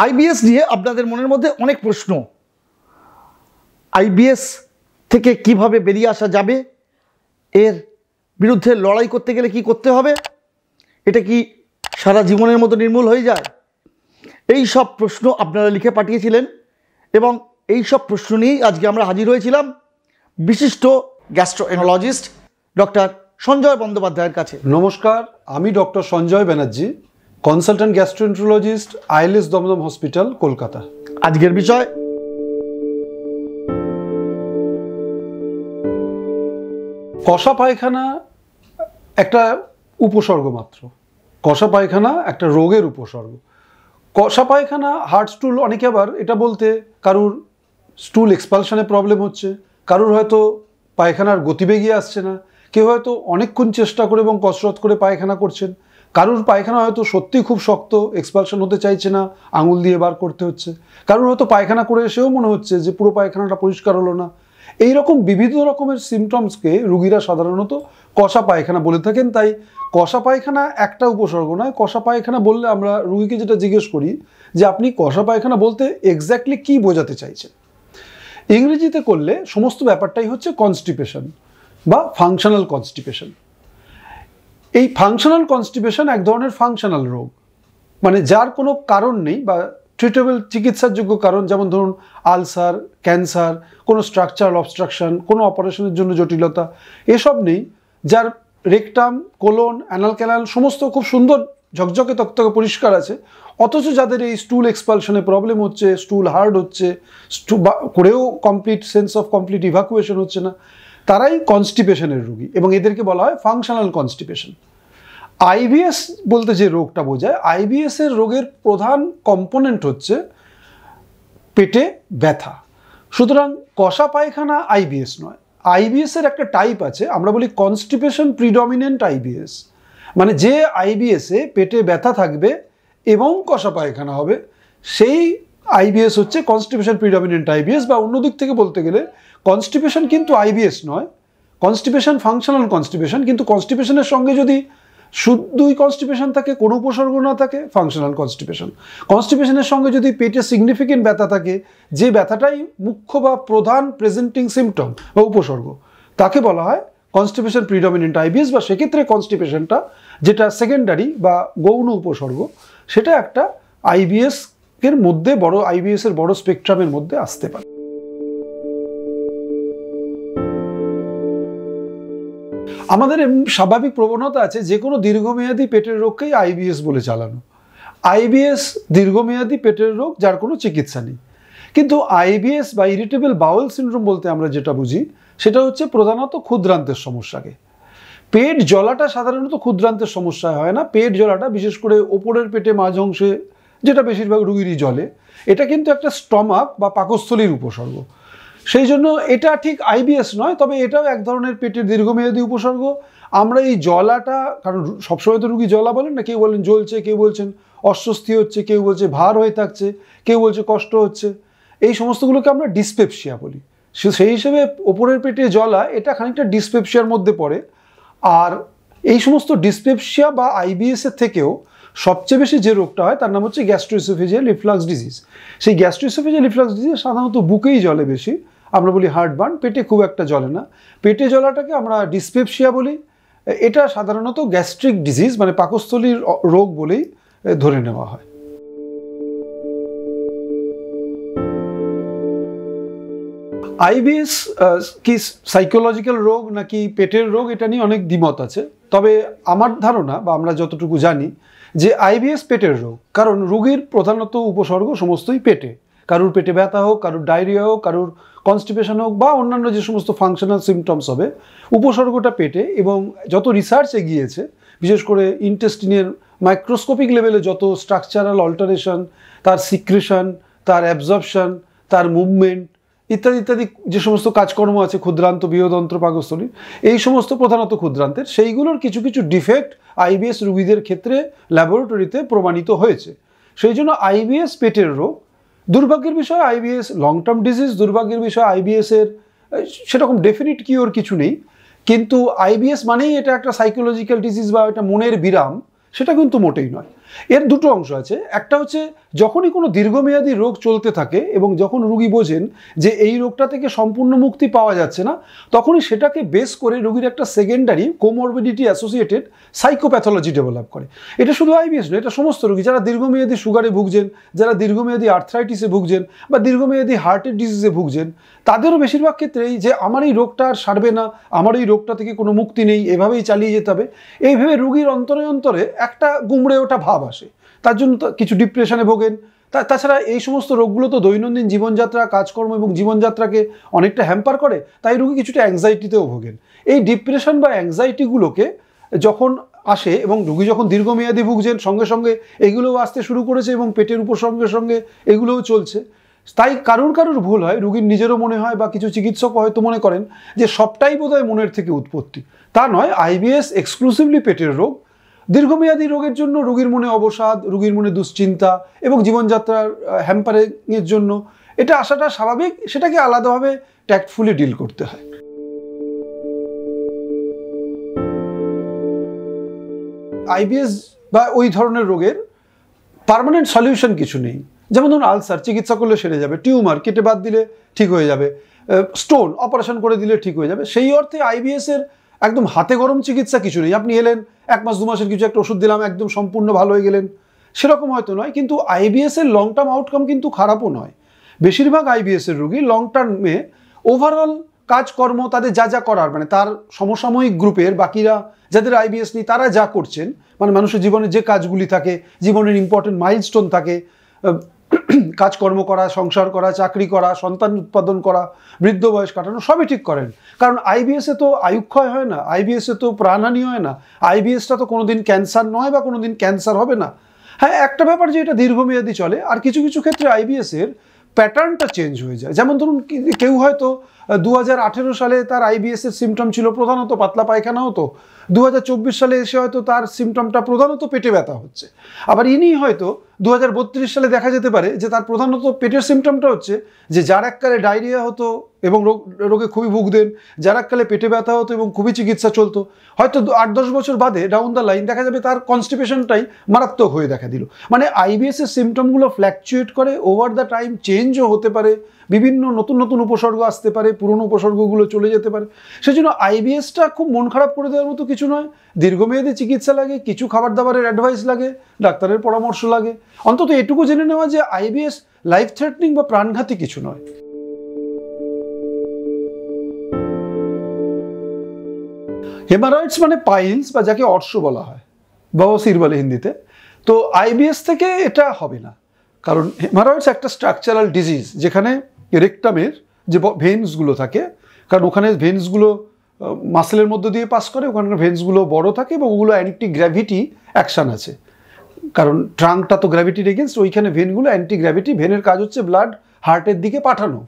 IBS নিয়ে আপনাদের মনের মধ্যে অনেক প্রশ্ন। আইবিএস থেকে কিভাবে বেরিয়ে আসা যাবে, এর বিরুদ্ধে লড়াই করতে গেলে কি করতে হবে, এটা কি সারা জীবনের মতো নির্মূল হয়ে যায়? এই সব প্রশ্ন আপনারা লিখে পাঠিয়েছিলেন এবং এই সব প্রশ্ন নিয়েই আজকে আমরা হাজির হয়েছিলাম বিশিষ্ট গ্যাস্ট্রোএনোলজিস্ট ডক্টর সঞ্জয় বন্দ্যোপাধ্যায়ের কাছে। নমস্কার, আমি doctor Sanjay Banerjee, consultant gastroenterologist, ILS Dumdum hospital, Kolkata. আজকের বিষয় কষা পায়খানা একটা উপসর্গ মাত্র। কষা পায়খানা একটা রোগের উপসর্গ। কষা পায়খানা হার্ড স্টুল, অনেকে আবার এটা বলতে কারুর স্টুল এক্সপালশনে প্রবলেম হচ্ছে, কারুর হয়তো পায়খানার গতিবেগই আসছে না, কেউ হয়তো অনেকক্ষণ চেষ্টা করে এবং কসরত করে পায়খানা করছেন, কারুর পায়খানা হয়তো সত্যিই খুব শক্ত, এক্সপালশন হতে চাইছে না, আঙুল দিয়ে বার করতে হচ্ছে, কারুর হয়তো পায়খানা করে এসেও মনে হচ্ছে যে পুরো পায়খানাটা পরিষ্কার হলো না। এই রকম বিবিধ রকমের সিমটমসকে রুগীরা সাধারণত কষা পায়খানা বলে থাকেন। তাই কষা পায়খানা একটা উপসর্গ নয়। কষা পায়খানা বললে আমরা রুগীকে যেটা জিজ্ঞেস করি যে আপনি কষা পায়খানা বলতে এক্স্যাক্টলি কী বোঝাতে চাইছেন। ইংরেজিতে করলে সমস্ত ব্যাপারটাই হচ্ছে কনস্টিপেশন বা ফাংশনাল কনস্টিপেশন। এই ফাংশনাল কনস্টিপেশন এক ধরনের ফাংশনাল রোগ, মানে যার কোনো কারণ নেই বা ট্রিটেবল চিকিৎসার যোগ্য কারণ, যেমন ধরুন আলসার, ক্যান্সার, কোনো স্ট্রাকচারাল অবস্ট্রাকশন, কোনো অপারেশনের জন্য জটিলতা, এসব নেই। যার রেকটাম, কোলন, অ্যানাল ক্যানাল সমস্ত খুব সুন্দর ঝকঝকে তকতকে পরিষ্কার আছে, অথচ যাদের এই স্টুল এক্সপালশনে প্রবলেম হচ্ছে, স্টুল হার্ড হচ্ছে, করেও complete sense of complete evacuation হচ্ছে না, তারাই কনস্টিপেশনের রোগী এবং এদেরকে বলা হয় ফাংশনাল কনস্টিপেশন। আইবিএস বলতে যে রোগটা বোঝায়, আইবিএস এর রোগের প্রধান কম্পোনেন্ট হচ্ছে পেটে ব্যথা। সুতরাং কষা পায়খানা আইবিএস নয়। আইবিএস এর একটা টাইপ আছে, আমরা বলি কনস্টিপেশন প্রিডমিনেন্ট আইবিএস, মানে যে আইবিএসে পেটে ব্যথা থাকবে এবং কষা পায়খানা হবে, সেই আইবিএস হচ্ছে কনস্টিপেশন প্রিডমিনেন্ট আইবিএস। বা অন্যদিক থেকে বলতে গেলে কনস্টিপেশন কিন্তু আইবিএস নয়, কনস্টিপেশন ফাংশনাল কনস্টিপেশন। কিন্তু কনস্টিপেশনের সঙ্গে যদি শুধুই কনস্টিপেশন থাকে, কোনো উপসর্গ না থাকে, ফাংশনাল কনস্টিপেশন। কনস্টিপেশনের সঙ্গে যদি পেটে সিগনিফিকেন্ট ব্যথা থাকে, যে ব্যথাটাই মুখ্য বা প্রধান প্রেজেন্টিং সিমটম বা উপসর্গ, তাকে বলা হয় কনস্টিপেশন প্রিডমিনেন্ট আইবিএস। বা সেক্ষেত্রে কনস্টিপেশনটা যেটা সেকেন্ডারি বা গৌণ উপসর্গ, সেটা একটা আইবিএস এর মধ্যে বড়, আইবিএস এর বড় স্পেকট্রামের মধ্যে আসতে পারে। আমাদের স্বাভাবিক প্রবণতা আছে যে কোনো দীর্ঘমেয়াদী পেটের রোগকেই আইবিএস বলে চালানো। আইবিএস দীর্ঘমেয়াদী পেটের রোগ যার কোনো চিকিৎসা নেই। কিন্তু আইবিএস বা ইরিটেবল বাউল সিনড্রোম বলতে আমরা যেটা বুঝি, সেটা হচ্ছে প্রধানত ক্ষুদ্রান্তের সমস্যাকে। পেট জ্বলাটা সাধারণত ক্ষুদ্রান্তের সমস্যায় হয় না। পেট জ্বলাটা বিশেষ করে ওপরের পেটে মাঝ অংশে, যেটা বেশিরভাগ রুগীরই জ্বলে, এটা কিন্তু একটা স্টমাক বা পাকস্থলীর উপসর্গ। সেই জন্য এটা ঠিক আইবিএস নয়, তবে এটাও এক ধরনের পেটের দীর্ঘমেয়াদী উপসর্গ। আমরা এই জ্বলাটা, কারণ সবসময় তো রুগী জ্বলা বলেন না, কেউ বলেন জ্বলছে, কেউ বলছেন অস্বস্তি হচ্ছে, কেউ বলছে ভার হয়ে থাকছে, কেউ বলছে কষ্ট হচ্ছে, এই সমস্তগুলোকে আমরা ডিসপেপসিয়া বলি। সেই হিসেবে ওপরের পেটে জ্বলা এটা খানিকটা ডিসপেপসিয়ার মধ্যে পড়ে। আর এই সমস্ত ডিসপেপসিয়া বা আইবিএস এর থেকেও সবচেয়ে বেশি যে রোগটা হয় তার নাম হচ্ছে গ্যাস্ট্রোএসোফেজিয়াল রিফ্লাক্স ডিজিজ। সেই গ্যাস্ট্রোএসোফেজিয়াল রিফ্লাক্স ডিজিজ সাধারণত বুকেই জ্বলে বেশি, আমরা বলি হার্টবার্ন, পেটে খুব একটা জ্বলে না। পেটে জ্বলাটাকে আমরা ডিসপেপসিয়া বলি। এটা সাধারণত গ্যাস্ট্রিক ডিজিজ মানে পাকস্থলীর রোগ বলেই ধরে নেওয়া হয়। আইবিএস কি সাইকোলজিক্যাল রোগ নাকি পেটের রোগ, এটা নিয়ে অনেক দ্বিমত আছে। তবে আমার ধারণা বা আমরা যতটুকু জানি যে আইবিএস পেটের রোগ, কারণ রোগীর প্রধানত উপসর্গ সমস্তই পেটে। কারুর পেটে ব্যথা হোক, কারুর ডায়রিয়া হোক, কারুর কনস্টিপেশন হোক বা অন্যান্য যে সমস্ত ফাংশনাল সিমটমস হবে, উপসর্গটা পেটে। এবং যত রিসার্চ এগিয়েছে, বিশেষ করে ইন্টেস্টিনের মাইক্রোস্কোপিক লেভেলে যত স্ট্রাকচারাল অল্টারেশন, তার সিক্রেশন, তার অ্যাবজর্পশন, তার মুভমেন্ট ইত্যাদি ইত্যাদি যে সমস্ত কাজকর্ম আছে ক্ষুদ্রান্ত, বৃহদন্ত্র, পাকস্থলী, এই সমস্ত প্রধানত ক্ষুদ্রান্তের, সেইগুলোর কিছু কিছু ডিফেক্ট আইবিএস রোগীদের ক্ষেত্রে ল্যাবরেটরিতে প্রমাণিত হয়েছে। সেই জন্য আইবিএস পেটের রোগ। দুর্ভাগ্যের বিষয় আইবিএস লং টার্ম ডিজিজ। দুর্ভাগ্যের বিষয় আইবিএস এর সেরকম ডেফিনিট কিওর কিছু নেই। কিন্তু আইবিএস মানেই এটা একটা সাইকোলজিক্যাল ডিজিজ বা এটা মনের বিরাম, সেটা কিন্তু মোটেই নয়। এর দুটো অংশ আছে। একটা হচ্ছে যখনই কোনো দীর্ঘমেয়াদী রোগ চলতে থাকে এবং যখন রোগী বোঝেন যে এই রোগটা থেকে সম্পূর্ণ মুক্তি পাওয়া যাচ্ছে না, তখনই সেটাকে বেস করে রোগীর একটা secondary comorbidity associated psychopathology develop করে। এটা শুধু আইবিএস নয়, এটা সমস্ত রোগী যারা দীর্ঘমেয়াদী সুগারে ভুগছেন, যারা দীর্ঘমেয়াদী আর্থ্রাইটিসে ভুগছেন বা দীর্ঘমেয়াদী হার্টের ডিজিজে ভুগছেন, তাদেরও বেশিরভাগ ক্ষেত্রেই যে আমার এই রোগটা আর সারবে না, আমার এই রোগটা থেকে কোনো মুক্তি নেই, এভাবেই চালিয়ে যেতে হবে, এইভাবে রোগীর অন্তরে অন্তরে একটা গুমড়ে ওঠা ভাব আসে। তার জন্য কিছু ডিপ্রেশনে ভোগেন। তাছাড়া এই সমস্ত রোগগুলো তো দৈনন্দিন জীবনযাত্রা, কাজকর্ম এবং জীবনযাত্রাকে অনেকটা হ্যাম্পার করে, তাই রোগী কিছুটা অ্যাংজাইটিতেও ভোগেন। এই ডিপ্রেশন বা অ্যাংজাইটিগুলোকে যখন আসে এবং রোগী যখন দীর্ঘমেয়াদী ভুগছেন, সঙ্গে সঙ্গে এগুলোও আসতে শুরু করেছে এবং পেটের উপর সঙ্গে সঙ্গে এগুলোও চলছে। তাই কারুর ভুল হয়, রোগীর নিজেরও মনে হয় বা কিছু চিকিৎসক হয়তো মনে করেন যে সবটাই বোধহয় মনের থেকে উৎপত্তি। তা নয়, আইবিএস এক্সক্লুসিভলি পেটের রোগ। দীর্ঘমেয়াদী রোগের জন্য রোগীর মনে অবসাদ, রোগীর মনে দুশ্চিন্তা এবং জীবনযাত্রার হ্যাম্পারিংয়ের জন্য এটা আসাটা স্বাভাবিক, সেটাকে আলাদাভাবে ট্যাক্টফুলি ডিল করতে হয়। আইবিএস বা ওই ধরনের রোগের পার্মানেন্ট সলিউশন কিছু নেই। যেমন ধরুন আলসার চিকিৎসা করলে সেরে যাবে, টিউমার কেটে বাদ দিলে ঠিক হয়ে যাবে, স্টোন অপারেশন করে দিলে ঠিক হয়ে যাবে। সেই অর্থে আইবিএস এর একদম হাতে গরম চিকিৎসা কিছু নেই। আপনি এলেন, 1 মাস 2 মাসের কিছু একটা ওষুধ দিলাম, একদম সম্পূর্ণ ভালো হয়ে গেলেন, সেরকম হয়তো নয়। কিন্তু আইবিএস এর লং টার্ম আউটকাম কিন্তু খারাপও নয়। বেশিরভাগ আইবিএস এর রোগী লং টার্মে ওভারঅল কাজকর্ম তাদের যা করার, মানে তার সমসাময়িক গ্রুপের বাকিরা যাদের আইবিএস নেই তারা যা করছেন, মানে মানুষের জীবনে যে কাজগুলি থাকে, জীবনের ইম্পর্টেন্ট মাইলস্টোন থাকে, কাজকর্ম করা, সংসার করা, চাকরি করা, সন্তান উৎপাদন করা, বৃদ্ধ বয়স কাটানো, সবই ঠিক করেন। কারণ আইবিএসে তো আয়ুক্ষয় হয় না, আইবিএসে তো প্রাণহানি হয় না, আইবিএসটা তো কোনোদিন ক্যান্সার নয় বা কোনোদিন ক্যান্সার হবে না। হ্যাঁ, একটা ব্যাপার যে এটা দীর্ঘমেয়াদী চলে, আর কিছু কিছু ক্ষেত্রে আইবিএসের প্যাটার্নটা চেঞ্জ হয়ে যায়। যেমন ধরুন কেউ হয়তো 2018 সালে তার আইবিএস এর সিমটম ছিল প্রধানত পাতলা পায়খানা হতো, 2024 সালে এসে হয়তো তার সিমটমটা প্রধানত পেটে ব্যথা হচ্ছে। আবার ইনি হয়তো 2032 সালে দেখা যেতে পারে যে তার প্রধানত পেটের সিমটমটা হচ্ছে যে যার এককালে ডায়রিয়া হতো এবং রোগে খুবই ভুগতেন, যার এককালে পেটে ব্যথা হতো এবং খুবই চিকিৎসা চলতো, হয়তো 8-10 বছর বাদে ডাউন দ্য লাইন দেখা যাবে তার কনস্টিপেশনটাই মারাত্মক হয়ে দেখা দিল। মানে আইবিএস এর সিমটমগুলো ফ্ল্যাকচুয়েট করে, ওভার দ্য টাইম চেঞ্জও হতে পারে, বিভিন্ন নতুন নতুন উপসর্গ আসতে পারে, পুরনো উপসর্গগুলো চলে যেতে পারে। সেজন্য আইবিএসটা খুব মন খারাপ করে দেওয়ার মতো কিছু নয়। দীর্ঘমেয়াদী চিকিৎসা লাগে, কিছু খাবার দাবারের অ্যাডভাইস লাগে, ডাক্তারের পরামর্শ লাগে। অন্তত এটুকু জেনে নেওয়া যে আইবিএস লাইফ থ্রেটনিং বা প্রাণঘাতী কিছু নয়। হেমারয়েডস মানে পাইলস বা যাকে অর্শ বলা হয়, বওসির বলে হিন্দিতে। তো আইবিএস থেকে এটা হবে না, কারণ হেমারয়েডস একটা স্ট্রাকচারাল ডিজিজ যেখানে রেকটামের যে ভেন্সগুলো থাকে, কারণ ওখানে ভেন্সগুলো মাসেলের মধ্য দিয়ে পাস করে, ওখানকার ভেন্সগুলো বড় থাকে এবং ওগুলো অ্যান্টি গ্র্যাভিটি অ্যাকশান আছে, কারণ ট্রাঙ্কটা তো গ্র্যাভিটির এগেনস্ট, ওইখানে ভেনগুলো অ্যান্টি গ্র্যাভিটি। ভেনের কাজ হচ্ছে ব্লাড হার্টের দিকে পাঠানো,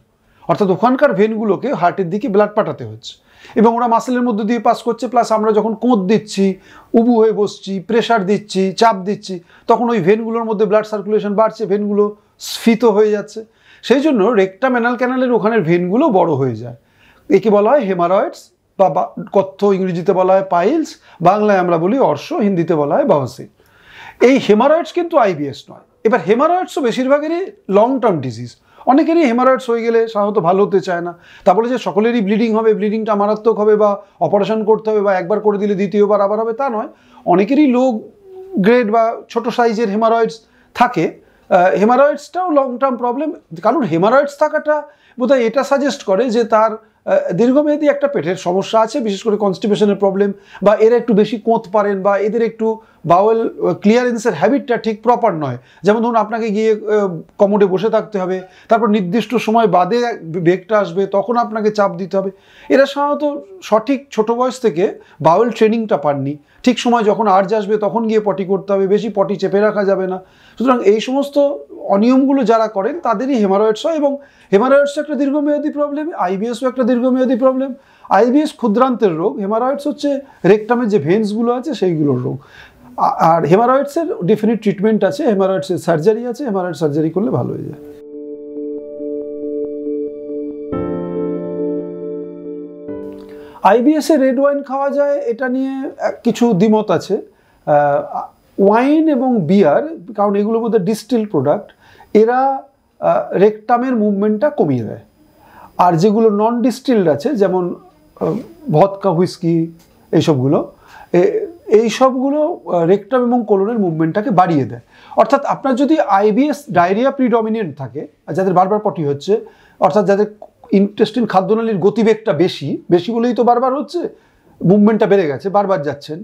অর্থাৎ ওখানকার ভেনগুলোকে হার্টের দিকে ব্লাড পাঠাতে হচ্ছে এবং ওরা মাসেলের মধ্যে দিয়ে পাস করছে। প্লাস আমরা যখন কোঁত দিচ্ছি, উবু হয়ে বসছি, প্রেশার দিচ্ছি, চাপ দিচ্ছি, তখন ওই ভেনগুলোর মধ্যে ব্লাড সার্কুলেশন বাড়ছে, ভেনগুলো স্ফীত হয়ে যাচ্ছে। সেই জন্য রেকটাম অ্যানাল ক্যানালের ওখানের ভেনগুলো বড় হয়ে যায়। একে বলা হয় হেমারয়েডস বা কথ্য ইংরেজিতে বলা হয় পাইলস, বাংলায় আমরা বলি অর্শ, হিন্দিতে বলা হয় বওসির। এই হেমারয়েডস কিন্তু আইবিএস নয়। এবার হেমারয়েডসও বেশিরভাগেরই লং টার্ম ডিজিজ। অনেকেরই হেমারয়েডস হয়ে গেলে সাধারণত ভালো হতে চায় না। তা বলে যে সকলেরই ব্লিডিং হবে, ব্লিডিংটা মারাত্মক হবে বা অপারেশন করতে হবে বা একবার করে দিলে দ্বিতীয়বার আবার হবে, তা নয়। অনেকেরই লো গ্রেড বা ছোট সাইজের হেমারয়েডস থাকে। হেমারয়েডসটাও লং টার্ম প্রবলেম, কারণ হেমারয়েডস থাকাটা বোধহয় এটা সাজেস্ট করে যে তার দীর্ঘমেয়াদী একটা পেটের সমস্যা আছে, বিশেষ করে কনস্টিপেশনের প্রবলেম, বা এরা একটু বেশি কোঁত পারেন বা এদের একটু বাওয়েল ক্লিয়ারেন্সের হ্যাবিটটা ঠিক প্রপার নয়। যেমন ধরুন আপনাকে গিয়ে কমোডে বসে থাকতে হবে, তারপর নির্দিষ্ট সময় বাদে বেগটা আসবে, তখন আপনাকে চাপ দিতে হবে। এরা সাধারণত সঠিক ছোট বয়স থেকে বাওয়েল ট্রেনিংটা পাননি। ঠিক সময় যখন আর্জ আসবে তখন গিয়ে পটি করতে হবে, বেশি পটি চেপে রাখা যাবে না। সুতরাং এই সমস্ত অনিয়মগুলো যারা করেন তাদেরই হেমারয়েডস হয়, এবং হেমারয়েডস একটা দীর্ঘমেয়াদী প্রবলেম, আইবিএসও একটা দীর্ঘমেয়াদী প্রবলেম। আইবিএস ক্ষুদ্রান্তের রোগ, হেমারয়েডস হচ্ছে রেকটামের যে ভেন্সগুলো আছে সেইগুলোর রোগ। আর হেমারয়েডসের ডেফিনিট ট্রিটমেন্ট আছে, হেমারয়েডসের সার্জারি আছে, হেমারয়েড সার্জারি করলে ভালো হয়ে যায়। আইবিএসে রেড ওয়াইন খাওয়া যায় এটা নিয়ে কিছু দ্বিমত আছে। ওয়াইন এবং বিয়ার, কারণ এগুলোর মধ্যে ডিস্টিল প্রোডাক্ট, এরা রেকটামের মুভমেন্টটা কমিয়ে দেয়। আর যেগুলো নন ডিস্টিলড আছে, যেমন ভদকা, হুইস্কি, এইসবগুলো রেকটাম এবং কোলনের মুভমেন্টটাকে বাড়িয়ে দেয়। অর্থাৎ আপনার যদি আইবিএস ডায়রিয়া প্রিডমিনেন্ট থাকে, যাদের বারবার পটি হচ্ছে, অর্থাৎ যাদের ইন্টেস্টিন খাদ্যনালীর গতিবেগটা বেশি বলেই তো বারবার হচ্ছে, মুভমেন্টটা বেড়ে গেছে, বারবার যাচ্ছেন,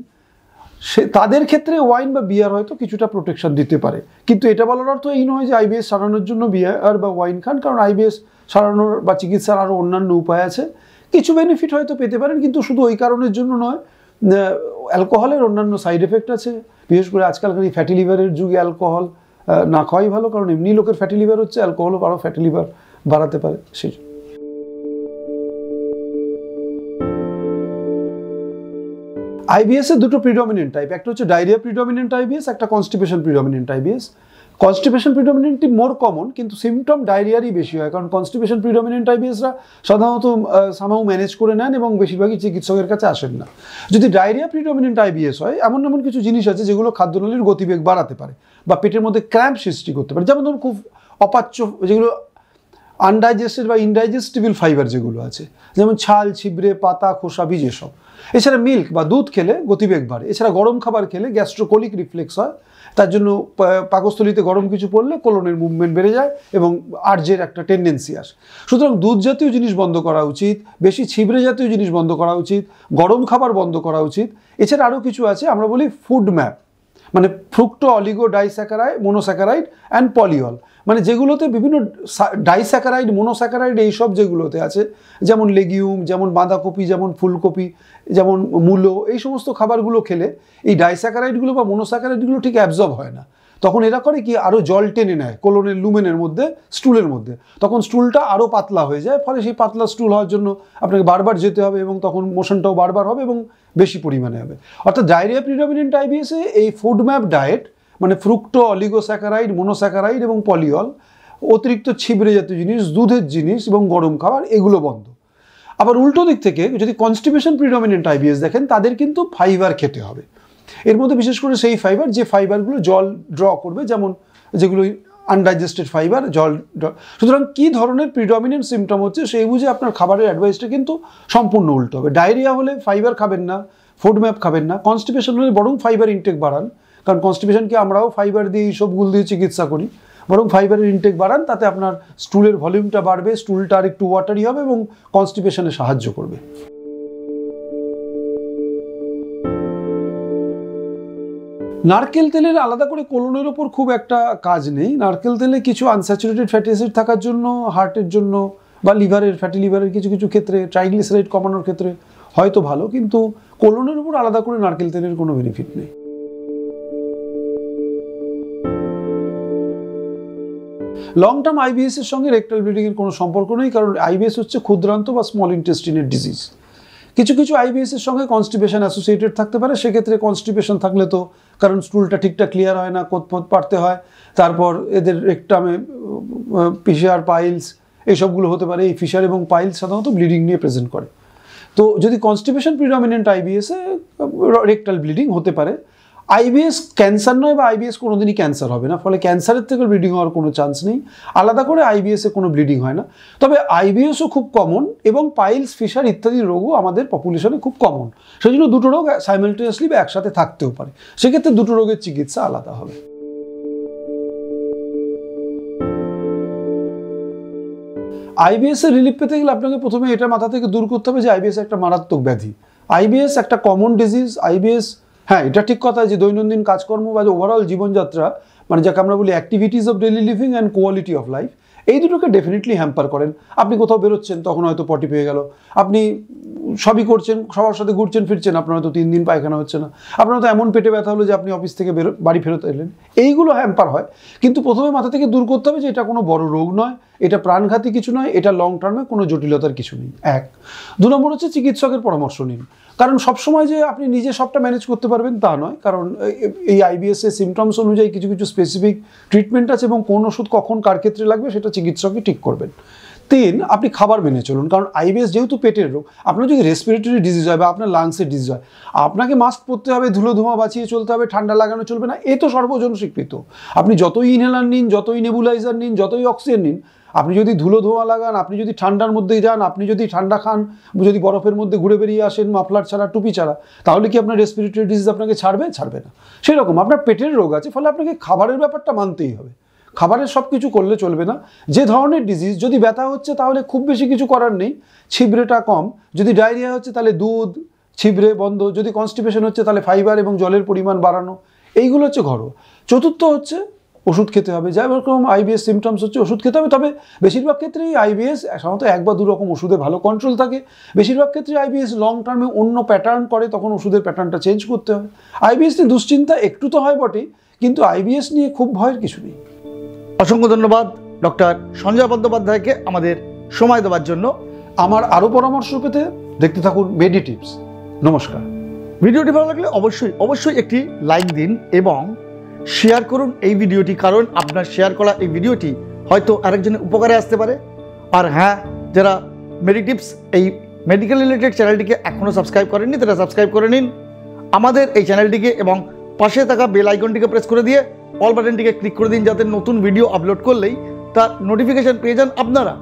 তাদের ক্ষেত্রে ওয়াইন বা বিয়ার হয়তো কিছুটা প্রোটেকশন দিতে পারে। কিন্তু এটা বলার অর্থ এই নয় যে আইবিএস সারানোর জন্য বিয়ার বা ওয়াইন খান, কারণ আইবিএস সারানোর বা চিকিৎসার আরও অন্যান্য উপায় আছে, কিছু বেনিফিট হয়তো পেতে পারেন, কিন্তু শুধু ওই কারণের জন্য নয়। অ্যালকোহলের অন্যান্য সাইড এফেক্ট আছে, বিশেষ করে আজকালকার এই ফ্যাটি লিভারের যুগে অ্যালকোহল না খাওয়াই ভালো, কারণ এমনি লোকের ফ্যাটি লিভার হচ্ছে, অ্যালকোহলও আরও ফ্যাটি লিভার বাড়াতে পারে। সেই আইবিএস এর দুটো প্রিডমিনেন্ট টাইপ, একটা হচ্ছে ডায়রিয়া প্রিডমিনেন্ট আইবিএস, একটা কনস্টিপেশন প্রিডমিনেন্ট আইবিএস। কনস্টিপেশন প্রিডমিনেন্টটি মোর কমন, কিন্তু সিমটম ডায়রিয়ারই বেশি হয়, কারণ কনস্টিপেশন প্রিডমিনেন্ট আইবিএসরা সাধারণত সামহাউ ম্যানেজ করে নেন এবং বেশিরভাগই চিকিৎসকের কাছে আসেন না। যদি ডায়রিয়া প্রিডমিনেন্ট আইবিএস হয়, এমন কিছু জিনিস আছে যেগুলো খাদ্যনালীর গতিবেগ বাড়াতে পারে বা পেটের মধ্যে ক্র্যাম্প সৃষ্টি করতে পারে, যেমন ধরুন খুব অপাচ্য, যেগুলো আনডাইজেস্টেড বা ইনডাইজেস্টিবল ফাইবার যেগুলো আছে, যেমন ছাল, ছিবড়ে, পাতা, খোসা, বীজ, এসব। এছাড়া মিল্ক বা দুধ খেলে গতিবেগ বাড়ে। এছাড়া গরম খাবার খেলে গ্যাস্ট্রোকোলিক রিফ্লেক্স হয়, তার জন্য পাকস্থলিতে গরম কিছু পড়লে কোলনের মুভমেন্ট বেড়ে যায় এবং আর্জের একটা টেন্ডেন্সি আসে। সুতরাং দুধ জাতীয় জিনিস বন্ধ করা উচিত, বেশি ছিবড়ে জাতীয় জিনিস বন্ধ করা উচিত, গরম খাবার বন্ধ করা উচিত। এছাড়া আরও কিছু আছে, আমরা বলি ফুড ম্যাপ, মানে fructo oligo disaccharide, monosaccharide and polyol, মানে যেগুলোতে বিভিন্ন ডাইস্যাকারাইড, মোনোস্যাকারাইড এইসব যেগুলোতে আছে, যেমন লেগিউম, যেমন বাঁধাকপি, যেমন ফুলকপি, যেমন মূলো, এই সমস্ত খাবারগুলো খেলে এই ডাইস্যাকারাইডগুলো বা মোনোস্যাকারাইডগুলো ঠিক অ্যাবজর্ব হয় না। তখন এরা করে কি, আরও জল টেনে নেয় কোলনের লুমেনের মধ্যে, স্টুলের মধ্যে, তখন স্টুলটা আরও পাতলা হয়ে যায়। ফলে সেই পাতলা স্টুল হওয়ার জন্য আপনাকে বারবার যেতে হবে এবং তখন মোশনটাও বারবার হবে এবং বেশি পরিমাণে হবে। অর্থাৎ ডায়রিয়া প্রিডমিনেন্ট আইবিএসে এই ফুড ম্যাপ ডায়েট, মানে ফ্রুক্টো অলিগোস্যাকারাইড, মোনোস্যাকারাইড এবং পলিঅল, অতিরিক্ত ছিবড়ে জাতীয় জিনিস, দুধের জিনিস এবং গরম খাবার, এগুলো বন্ধ। আবার উল্টো দিক থেকে যদি কনস্টিপেশন প্রিডমিনেন্ট আইবিএস দেখেন, তাদের কিন্তু ফাইবার খেতে হবে। এর মধ্যে বিশেষ করে সেই ফাইবার যে ফাইবারগুলো জল ড্র করবে, যেমন যেগুলো আনডাইজেস্টেড ফাইবার, জল ড্র। সুতরাং কী ধরনের প্রিডমিনেন্ট সিমটম হচ্ছে সেই বুঝে আপনার খাবারের অ্যাডভাইসটা কিন্তু সম্পূর্ণ উল্টো হবে। ডায়রিয়া হলে ফাইবার খাবেন না, ফুড ম্যাপ খাবেন না। কনস্টিপেশন হলে বরং ফাইবার ইনটেক বাড়ান, কারণ কনস্টিপেশনকে আমরাও ফাইবার দিয়ে এইসবগুলো দিয়ে চিকিৎসা করি। বরং ফাইবারের ইনটেক বাড়ান, তাতে আপনার স্টুলের ভলিউমটা বাড়বে, স্টুলটা আর একটু ওয়াটারি হবে এবং কনস্টিপেশনে সাহায্য করবে। নারকেল তেলের আলাদা করে কোলনের ওপর খুব একটা কাজ নেই। নারকেল তেলে কিছু আনস্যাচুরেটেড ফ্যাটি অ্যাসিড থাকার জন্য হার্টের জন্য বা লিভারের, ফ্যাটি লিভারের কিছু কিছু ক্ষেত্রে, ট্রাইগ্লিসারাইড কমানোর ক্ষেত্রে হয়তো ভালো, কিন্তু কোলনের উপর আলাদা করে নারকেল তেলের কোনো বেনিফিট নেই। লং টার্ম আইবিএস এর সঙ্গে রেকটাল ব্লিডিং এর কোনো সম্পর্ক নেই, কারণ আইবিএস হচ্ছে ক্ষুদ্রান্ত বা স্মল ইন্টেস্টিনের ডিজিজ। কিছু কিছু আইবিএস এর সঙ্গে কনস্টিপেশন অ্যাসোসিয়েটেড থাকতে পারে, সেক্ষেত্রে কনস্টিপেশন থাকলে তো, কারণ স্টুলটা ঠিকঠাক ক্লিয়ার হয় না, কোতপোত পারতে হয়, তারপর এদের রেকটামে ফিশার, পাইলস এইসবগুলো হতে পারে। এই ফিশার এবং পাইলস সাধারণত ব্লিডিং নিয়ে প্রেজেন্ট করে। তো যদি কনস্টিপেশন প্রিডমিনেন্ট আইবিএসে রেকটাল ব্লিডিং হতে পারে। আইবিএস ক্যান্সার নয় বা আইবিএস কোনোদিনই ক্যান্সার হবে না, ফলে ক্যান্সারের থেকে ব্লিডিং হওয়ার কোনো চান্স নেই। আলাদা করে আইবিএসে কোনো ব্লিডিং হয় না। তবে আইবিএসও খুব কমন এবং পাইলস, ফিশার ইত্যাদি রোগও আমাদের পপুলেশনে খুব কমন। সেই জন্য দুটো রোগ সাইমালটেনিয়াসলি বা একসাথে থাকতেও পারে, সেক্ষেত্রে দুটো রোগের চিকিৎসা আলাদা হবে। আইবিএস এর রিলিফ পেতে গেলে আপনাকে প্রথমে এটা মাথা থেকে দূর করতে হবে যে আইবিএস একটা মারাত্মক ব্যাধি। আইবিএস একটা কমন ডিজিজ। আইবিএস, হ্যাঁ, এটা ঠিক কথা যে দৈনন্দিন কাজকর্ম বা ওভারঅল জীবনযাত্রা, মানে যাকে আমরা বলি activities of daily living and quality of life, এই দুটোকে ডেফিনেটলি হ্যাম্পার করেন। আপনি কোথাও বেরোচ্ছেন, তখন হয়তো পটি পেয়ে গেল, আপনি সবই করছেন, সবার সাথে ঘুরছেন ফিরছেন, আপনার হয়তো 3 দিন পায়খানা হচ্ছে না, আপনার হয়তো এমন পেটে ব্যথা হলো যে আপনি অফিস থেকে বাড়ি ফেরত এলেন, এইগুলো হ্যাম্পার হয়। কিন্তু প্রথমে মাথা থেকে দূর করতে হবে যে এটা কোনো বড় রোগ নয়, এটা প্রাণঘাতী কিছু নয়, এটা লং টার্মে কোনো জটিলতার কিছু নেই। 1 2 নম্বর হচ্ছে চিকিৎসকের পরামর্শ নিন, কারণ সবসময় যে আপনি নিজে সবটা ম্যানেজ করতে পারবেন তা নয়, কারণ এই আইবিএস এর সিমটমস অনুযায়ী কিছু কিছু স্পেসিফিক ট্রিটমেন্ট আছে এবং কোন ওষুধ কখন কার ক্ষেত্রে লাগবে সেটা চিকিৎসকই ঠিক করবেন। 3, আপনি খাবার মেনে চলুন, কারণ আইবিএস যেহেতু পেটের রোগ, আপনার যদি রেসপিরেটরি ডিজিজ হয় বা আপনার লাংসের ডিজিজ হয়, আপনাকে মাস্ক পরতে হবে, ধুলো ধোঁয়া বাঁচিয়ে চলতে হবে, ঠান্ডা লাগানো চলবে না, এ তো সর্বজন স্বীকৃত। আপনি যতই ইনহেলার নিন, যতই নেবুলাইজার নিন, যতই অক্সিজেন নিন, আপনি যদি ধুলো ধোঁয়া লাগান, আপনি যদি ঠান্ডার মধ্যে যান, আপনি যদি ঠান্ডা খান, যদি বরফের মধ্যে ঘুরে বেরিয়ে আসেন মাফলার ছাড়া, টুপি ছাড়া, তাহলে কি আপনার রেসপিরেটরি ডিজিজ আপনাকে ছাড়বে? ছাড়বে না। সেরকম আপনার পেটের রোগ আছে, ফলে আপনাকে খাবারের ব্যাপারটা মানতেই হবে। খাবারের সব কিছু করলে চলবে না। যে ধরনের ডিজিজ, যদি ব্যথা হচ্ছে তাহলে খুব বেশি কিছু করার নেই, ছিবড়েটা কম। যদি ডায়রিয়া হচ্ছে তাহলে দুধ, ছিবড়ে বন্ধ। যদি কনস্টিপেশন হচ্ছে তাহলে ফাইবার এবং জলের পরিমাণ বাড়ানো। এইগুলো হচ্ছে ঘরোয়া। চতুর্থ হচ্ছে ওষুধ খেতে হবে। যেরকম আইবিএস সিমটমস হচ্ছে ওষুধ খেতে হবে, তবে বেশিরভাগ ক্ষেত্রেই আইবিএস সাধারণত 1 বা 2 রকম ওষুধে ভালো কন্ট্রোল থাকে। বেশিরভাগ ক্ষেত্রে আইবিএস লং টার্মে অন্য প্যাটার্ন করে, তখন ওষুধের প্যাটার্নটা চেঞ্জ করতে হবে। আইবিএস নিয়ে দুশ্চিন্তা একটু তো হয় বটেই, কিন্তু আইবিএস নিয়ে খুব ভয়ের কিছু নেই। অসংখ্য ধন্যবাদ ডক্টর সঞ্জয় বন্দ্যোপাধ্যায়কে আমাদের সময় দেওয়ার জন্য। আমার আরও পরামর্শ পেতে দেখতে থাকুন মেডিটিপস। নমস্কার। ভিডিওটি ভালো লাগলে অবশ্যই একটি লাইক দিন এবং শেয়ার করুন এই ভিডিওটি, কারণ আপনার শেয়ার করা এই ভিডিওটি হয়তো আরেকজনের উপকারে আসতে পারে। আর হ্যাঁ, যারা মেডিটিপস এই মেডিকেল রিলেটেড চ্যানেলটিকে এখনও সাবস্ক্রাইব করেননি, তারা সাবস্ক্রাইব করে নিন আমাদের এই চ্যানেলটিকে, এবং পাশে থাকা বেল আইকনটিকে প্রেস করে দিয়ে অল বাটনটিকে ক্লিক করে দিন, যাতে নতুন ভিডিও আপলোড করলেই তার নোটিফিকেশান পেয়ে যান আপনারা।